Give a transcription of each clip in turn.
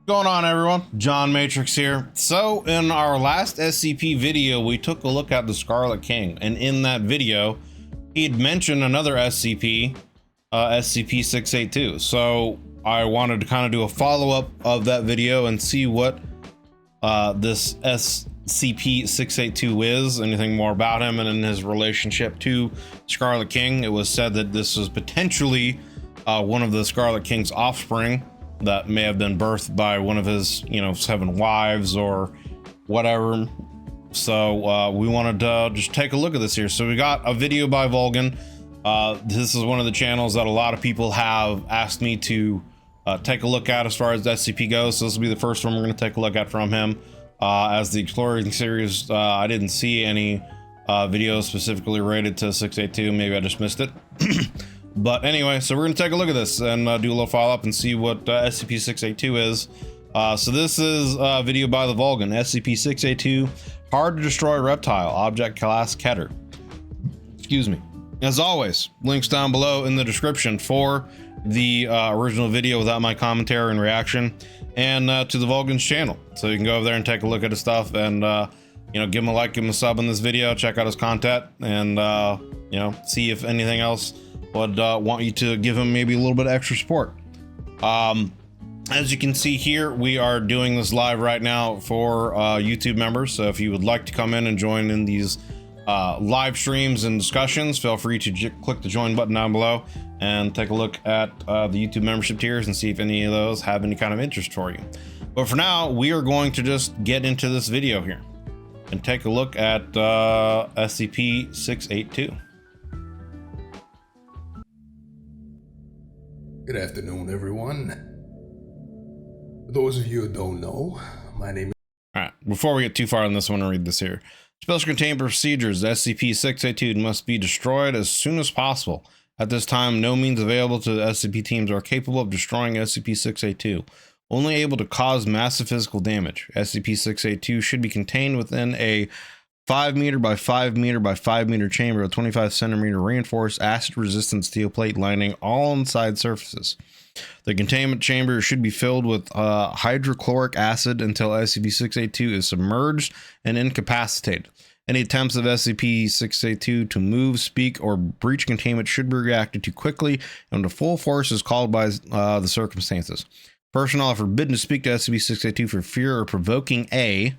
Going on, everyone? John Matrix here. So in our last SCP video, we took a look at the Scarlet King, and in that video he'd mentioned another SCP, SCP-682. So I wanted to kind of do a follow-up of that video and see what this SCP-682 is, anything more about him and in his relationship to Scarlet King. It was said that this was potentially one of the Scarlet King's offspring that may have been birthed by one of his, 7 wives or whatever. So we wanted to just take a look at this here. So we got a video by Vulcan. This is one of the channels that a lot of people have asked me to take a look at as far as SCP goes. So this will be the first one we're going to take a look at from him. As the Exploring series, I didn't see any videos specifically related to 682. Maybe I just missed it. But anyway, so we're going to take a look at this and do a little follow-up and see what SCP-682 is. So this is a video by the Vulcan. SCP-682, hard to destroy reptile, object class Keter. Excuse me. As always, links down below in the description for the original video without my commentary and reaction, and to the Vulcan's channel. So you can go over there and take a look at his stuff and, give him a like, give him a sub on this video, check out his content, and, see if anything else would want you to give him maybe a little bit of extra support. As you can see here, we are doing this live right now for YouTube members. So if you would like to come in and join in these live streams and discussions, feel free to click the join button down below and take a look at the YouTube membership tiers and see if any of those have any kind of interest for you. But for now, we are going to just get into this video here and take a look at SCP-682. Good afternoon, everyone. For those of you who don't know, my name is... Alright, before we get too far on this, I want to read this here. Special containment procedures. SCP-682 must be destroyed as soon as possible. At this time, no means available to the SCP teams are capable of destroying SCP-682. Only able to cause massive physical damage. SCP-682 should be contained within a 5 meter by 5 meter by 5 meter chamber with 25 centimeter reinforced acid resistant steel plate lining all inside surfaces. The containment chamber should be filled with hydrochloric acid until SCP-682 is submerged and incapacitated. Any attempts of SCP-682 to move, speak, or breach containment should be reacted to quickly and with full force is called by the circumstances. Personnel are forbidden to speak to SCP-682 for fear of provoking a...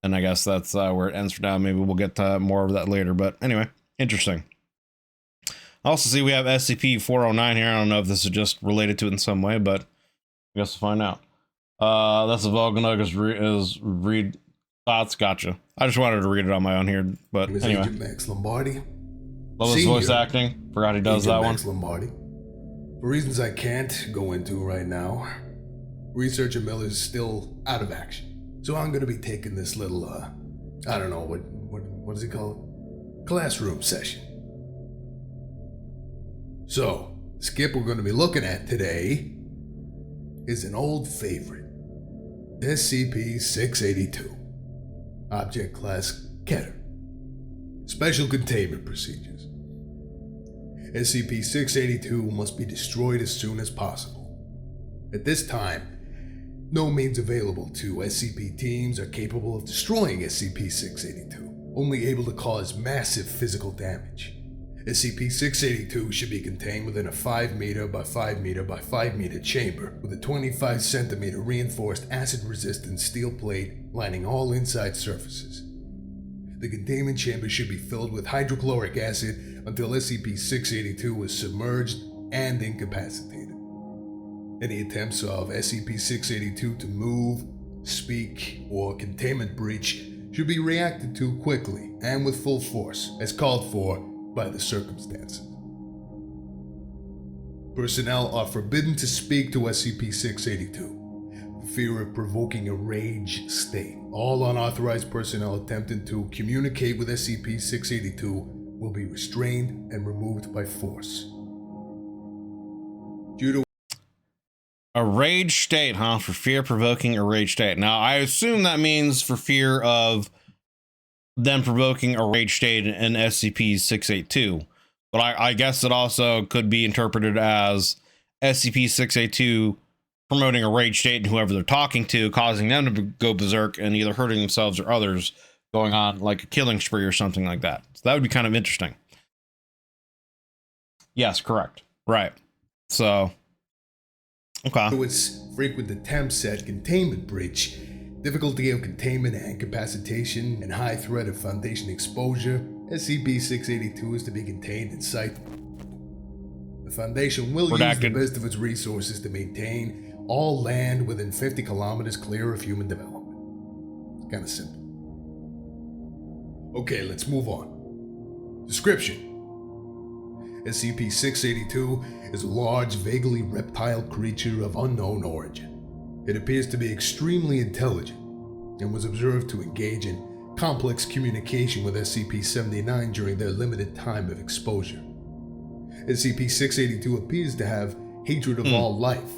And I guess that's where it ends for now. Maybe we'll get to more of that later. But anyway, interesting. I also see we have SCP-409 here. I don't know if this is just related to it in some way, but I guess we'll find out. That's a Vulcan is read thoughts. Gotcha. I just wanted to read it on my own here. But anyway. Agent Max Lombardi. Love his voice acting. Forgot he does that one. Max Lombardi. For reasons I can't go into right now, Researcher Miller is still out of action. So I'm gonna be taking this little, I don't know, what is it called? Classroom session. So, the skip we're gonna be looking at today is an old favorite. SCP-682. Object Class Keter. Special Containment Procedures. SCP-682 must be destroyed as soon as possible. At this time, no means available to SCP teams are capable of destroying SCP-682, only able to cause massive physical damage. SCP-682 should be contained within a 5 meter by 5 meter by 5 meter chamber with a 25 centimeter reinforced acid-resistant steel plate lining all inside surfaces. The containment chamber should be filled with hydrochloric acid until SCP-682 is submerged and incapacitated. Any attempts of SCP-682 to move, speak, or containment breach should be reacted to quickly and with full force, as called for by the circumstances. Personnel are forbidden to speak to SCP-682 for fear of provoking a rage state. All unauthorized personnel attempting to communicate with SCP-682 will be restrained and removed by force. Due to a rage state, huh? For fear provoking a rage state. Now, I assume that means for fear of them provoking a rage state in SCP-682. But I guess it also could be interpreted as SCP-682 promoting a rage state in whoever they're talking to, causing them to go berserk and either hurting themselves or others, going on like a killing spree or something like that. So that would be kind of interesting. Yes, correct. Right. So, okay. Its frequent attempts at containment breach, difficulty of containment and incapacitation, and high threat of Foundation exposure, SCP-682 is to be contained in sight. The Foundation will use the best of its resources to maintain all land within 50 kilometers clear of human development. It's kind of simple. Okay, let's move on. Description. SCP-682 is a large, vaguely reptile creature of unknown origin. It appears to be extremely intelligent and was observed to engage in complex communication with SCP-79 during their limited time of exposure. SCP-682 appears to have hatred of all life.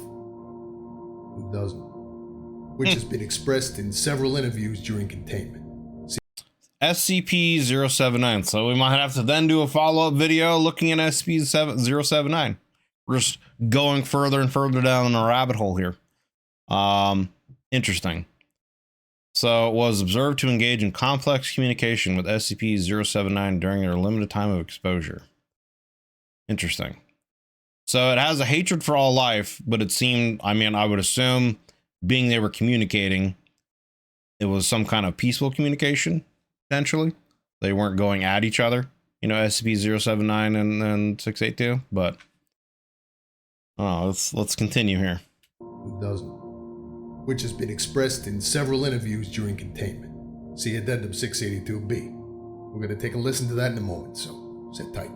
Who doesn't? Which has been expressed in several interviews during containment. SCP-079. So we might have to then do a follow-up video looking at SCP-079. We're just going further and further down the rabbit hole here. Interesting. So it was observed to engage in complex communication with SCP-079 during their limited time of exposure. Interesting. So it has a hatred for all life, but it seemed, I mean, I would assume being they were communicating, it was some kind of peaceful communication. Potentially, they weren't going at each other, you know, SCP-079 and 682. But let's continue here. Who doesn't? Which has been expressed in several interviews during containment. See Addendum 682-B. We're going to take a listen to that in a moment, so sit tight.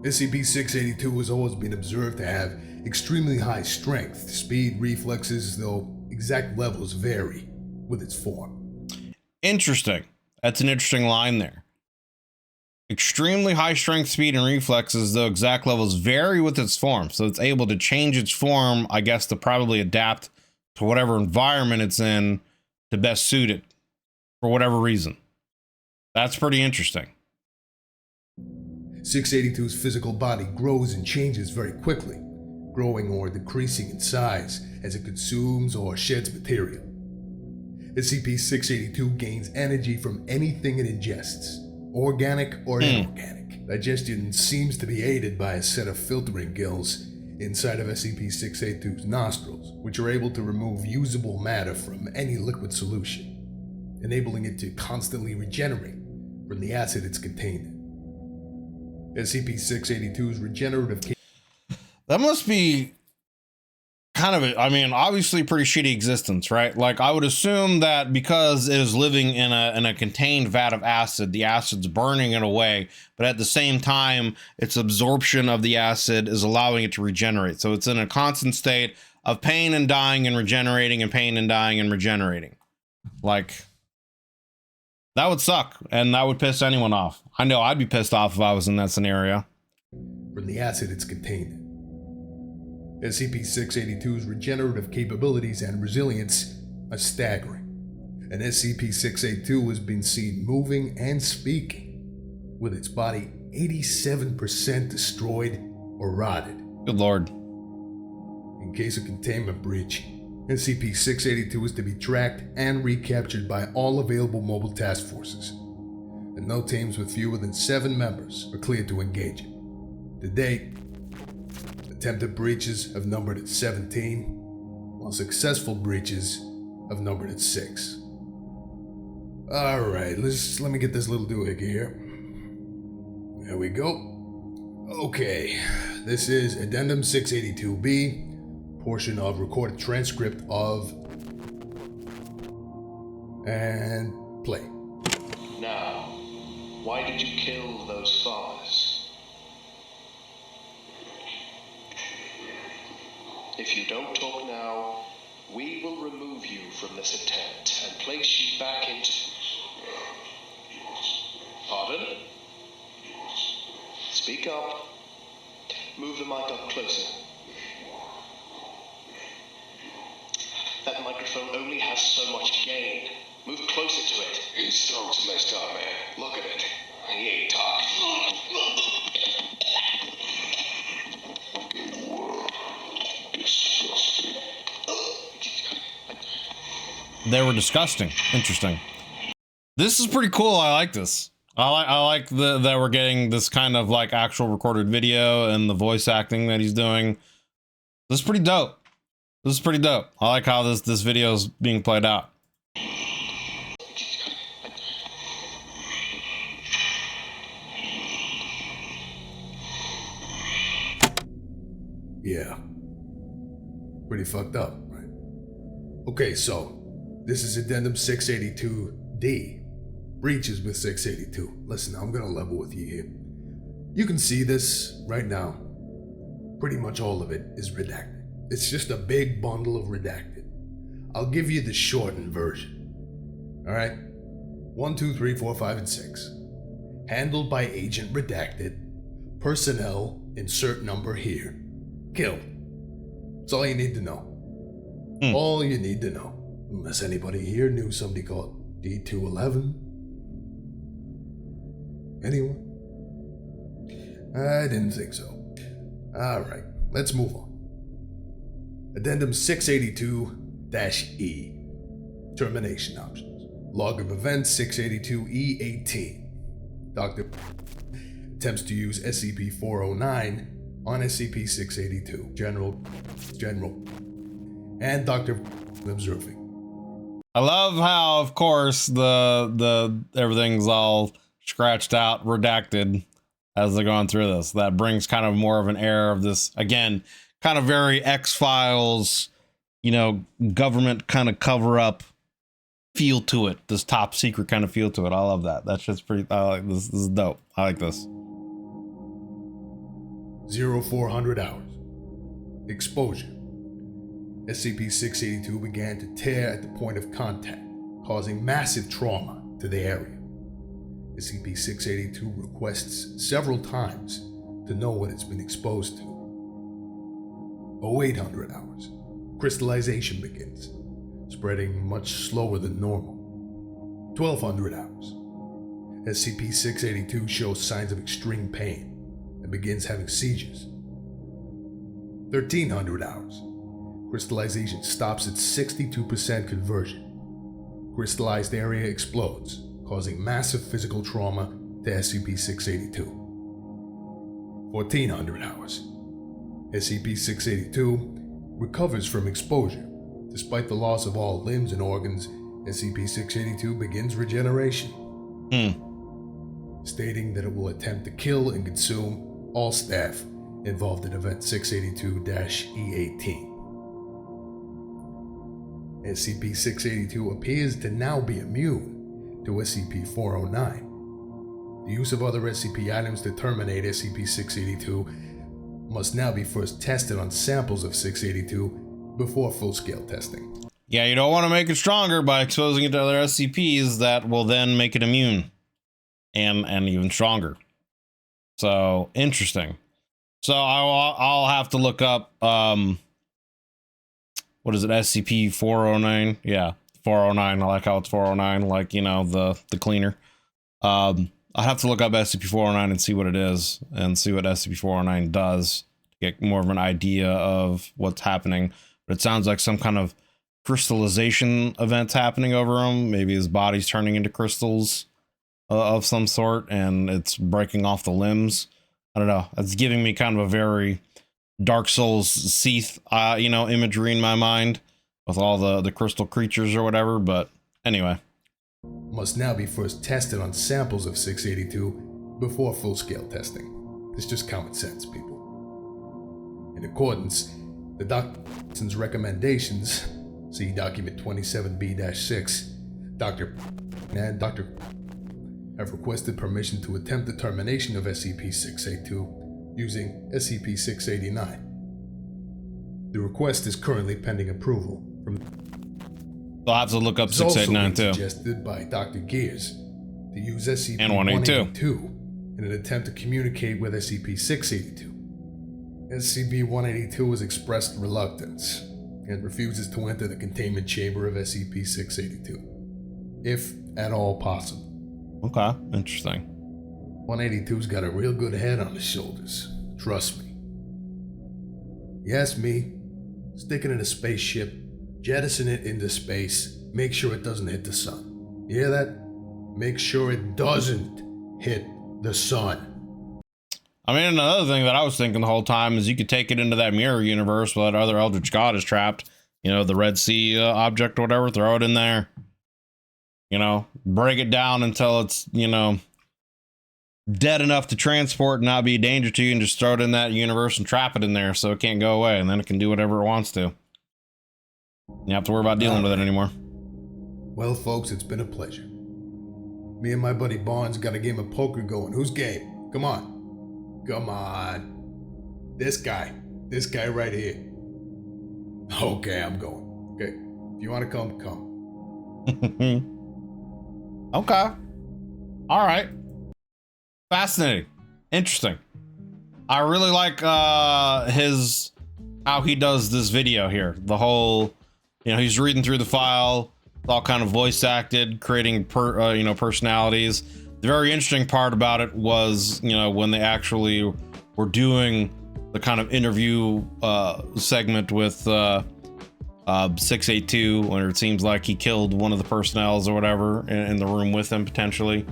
SCP-682 has always been observed to have extremely high strength, speed, reflexes, though exact levels vary with its form. Interesting. That's an interesting line there. Extremely high strength, speed, and reflexes, though exact levels vary with its form. So it's able to change its form, I guess, to probably adapt to whatever environment it's in to best suit it for whatever reason. That's pretty interesting. 682's physical body grows and changes very quickly, growing or decreasing in size as it consumes or sheds material. SCP-682 gains energy from anything it ingests, organic or inorganic. Digestion seems to be aided by a set of filtering gills inside of SCP-682's nostrils, which are able to remove usable matter from any liquid solution, enabling it to constantly regenerate from the acid it's contained in. SCP-682's regenerative... That must be kind of, I mean, obviously pretty shitty existence, right? Like, I would assume that because it is living in a contained vat of acid, the acid's burning it away, but at the same time, its absorption of the acid is allowing it to regenerate. So it's in a constant state of pain and dying and regenerating and pain and dying and regenerating. Like, that would suck, and that would piss anyone off. I know I'd be pissed off if I was in that scenario. From the acid it's contained in. SCP-682's regenerative capabilities and resilience are staggering, and SCP-682 has been seen moving and speaking, with its body 87% destroyed or rotted. Good lord. In case of containment breach, SCP-682 is to be tracked and recaptured by all available mobile task forces, and no teams with fewer than 7 members are cleared to engage it. To date, attempted breaches have numbered at 17, while successful breaches have numbered at 6. Alright, let me get this little doohickey here. There we go. Okay, this is Addendum 682-B, portion of recorded transcript of... and play. Now, why did you kill those fathers? If you don't talk now, we will remove you from this attempt and place you back into... Pardon? Speak up. Move the mic up closer. That microphone only has so much gain. Move closer to it. His throat's messed up, man. Look at it. He ain't talking. They were disgusting. Interesting. This is pretty cool. I like this. I like that we're getting this kind of like actual recorded video and the voice acting that he's doing. This is pretty dope. This is pretty dope. I like how this video is being played out. Yeah. Pretty fucked up, right? Okay, so this is Addendum 682D. Breaches with 682. Listen, I'm gonna level with you here. You can see this right now. Pretty much all of it is redacted. It's just a big bundle of redacted. I'll give you the shortened version. Alright? 1, 2, 3, 4, 5, and 6. Handled by Agent Redacted. Personnel, insert number here. Killed. That's all you need to know. All you need to know. Unless anybody here knew somebody called D211. Anyone? I didn't think so. Alright, let's move on. Addendum 682-E. Termination options. Log of events 682E18. Dr. attempts to use SCP-409 on SCP-682. General, and Dr. observing. I love how, of course, the everything's all scratched out, redacted as they're going through this. That brings kind of more of an air of this, again, kind of very X-Files, you know, government kind of cover up feel to it. This top secret kind of feel to it. I love that. That's just pretty, I like this. This is dope. I like this. 0400 hours. Exposure. SCP-682 began to tear at the point of contact, causing massive trauma to the area. SCP-682 requests several times to know what it's been exposed to. 0800 hours. Crystallization begins, spreading much slower than normal. 1200 hours. SCP-682 shows signs of extreme pain and begins having seizures. 1300 hours. Crystallization stops at 62% conversion. Crystallized area explodes, causing massive physical trauma to SCP-682. 1400 hours. SCP-682 recovers from exposure. Despite the loss of all limbs and organs, SCP-682 begins regeneration, stating that it will attempt to kill and consume all staff involved in Event 682-E18. SCP-682 appears to now be immune to SCP-409. The use of other SCP items to terminate SCP-682 must now be first tested on samples of 682 before full-scale testing. Yeah, you don't want to make it stronger by exposing it to other SCPs that will then make it immune and even stronger. So interesting. So I'll have to look up what is it, SCP-409? Yeah, 409. I like how it's 409, like, you know, the cleaner. I'll have to look up SCP-409 and see what it is and see what SCP-409 does to get more of an idea of what's happening. But it sounds like some kind of crystallization event's happening over him. Maybe his body's turning into crystals of some sort and it's breaking off the limbs. I don't know. It's giving me kind of a very Dark Souls Seath, you know, imagery in my mind with all the crystal creatures or whatever. But anyway. Must now be first tested on samples of 682 before full-scale testing. It's just common sense, people. In accordance, the Doctor's recommendations, see Document 27B-6, Dr. and Dr. have requested permission to attempt the termination of SCP-682 using SCP-689. The request is currently pending approval from. I'll have to look up 689 too. Suggested by Dr. Gears to use SCP-182 in an attempt to communicate with SCP-682. SCP-182 has expressed reluctance and refuses to enter the containment chamber of SCP-682, if at all possible. Okay, interesting. 182's got a real good head on his shoulders. Trust me. You ask me, stick it in a spaceship, jettison it into space, make sure it doesn't hit the sun. You hear that? Make sure it doesn't hit the sun. I mean, another thing that I was thinking the whole time is you could take it into that mirror universe where that other Eldritch God is trapped. You know, the Red Sea object or whatever, throw it in there. You know, break it down until it's, you know, dead enough to transport and not be a danger to you, and just throw it in that universe and trap it in there so it can't go away, and then it can do whatever it wants to. You have to worry about dealing with it anymore. Well, folks, it's been a pleasure. Me and my buddy Barnes got a game of poker going. Who's game? Come on. Come on. This guy right here. Okay, I'm going. Okay. If you want to come, come. Okay. All right. Fascinating. Interesting. I really like how he does this video here. The whole, you know, he's reading through the file, all kind of voice acted, creating you know, personalities. The very interesting part about it was, you know, when they actually were doing the kind of interview segment with 682, when it seems like he killed one of the personnels or whatever in the room with him potentially,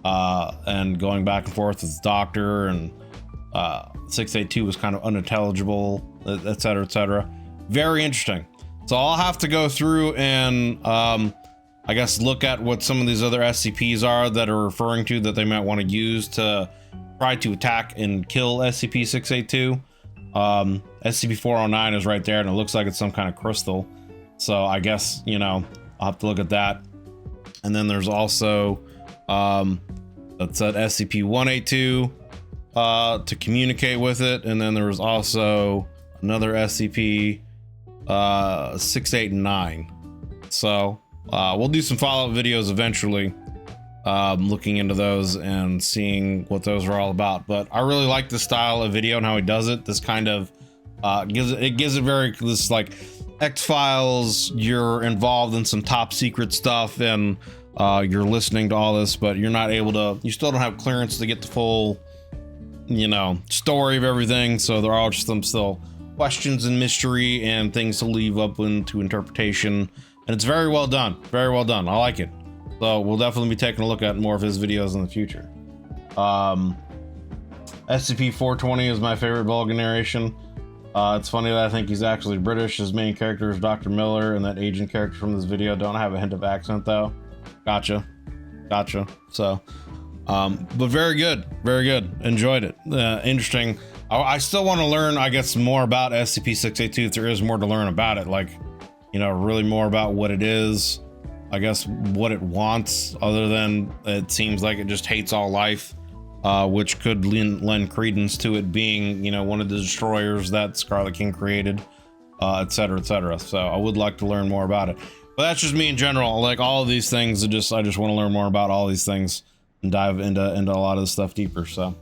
and going back and forth with the doctor, and 682 was kind of unintelligible, etc., etc. Very interesting. So I'll have to go through and I guess look at what some of these other SCPs are that are referring to that they might want to use to try to attack and kill SCP-682. SCP-409 is right there, and it looks like it's some kind of crystal. So I guess, you know, I'll have to look at that. And then there's also that's at SCP-182 to communicate with it. And then there was also another SCP 689. So we'll do some follow-up videos eventually, looking into those and seeing what those are all about. But I really like the style of video and how he does it. This kind of gives it very, this like X-Files, you're involved in some top secret stuff, and you're listening to all this, but you're not able to, you still don't have clearance to get the full, you know, story of everything. So there are just some still questions and mystery and things to leave up into interpretation, and it's very well done. Very well done. I like it. So we'll definitely be taking a look at more of his videos in the future. SCP-420 is my favorite Vulcan narration. It's funny that I think he's actually British. His main character is Dr. Miller, and that agent character from this video don't have a hint of accent though. Gotcha. So but very good, enjoyed it. Interesting. I still want to learn, I guess, more about SCP-682 if there is more to learn about it, like, you know, really more about what it is, I guess what it wants, other than it seems like it just hates all life, which could lend credence to it being, you know, one of the destroyers that Scarlet King created, etc., etc. So I would like to learn more about it. But that's just me in general. Like all of these things, I just want to learn more about all these things and dive into a lot of this stuff deeper. So,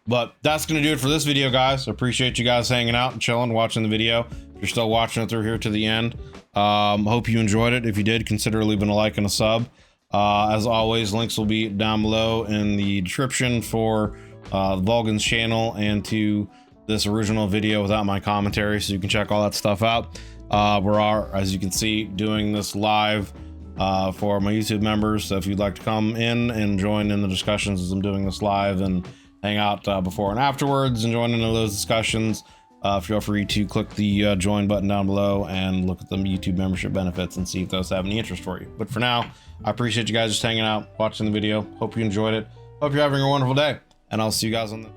but that's gonna do it for this video, guys. I appreciate you guys hanging out and chilling, watching the video. If you're still watching it through here to the end, hope you enjoyed it. If you did, consider leaving a like and a sub. As always, links will be down below in the description for the Vulcan's channel and to this original video without my commentary, so you can check all that stuff out. We're, as you can see, doing this live for my YouTube members, so if you'd like to come in and join in the discussions as I'm doing this live and hang out before and afterwards and join into those discussions, feel free to click the join button down below and look at the YouTube membership benefits and see if those have any interest for you. But for now, I appreciate you guys just hanging out, watching the video. Hope you enjoyed it. Hope you're having a wonderful day, and I'll see you guys on the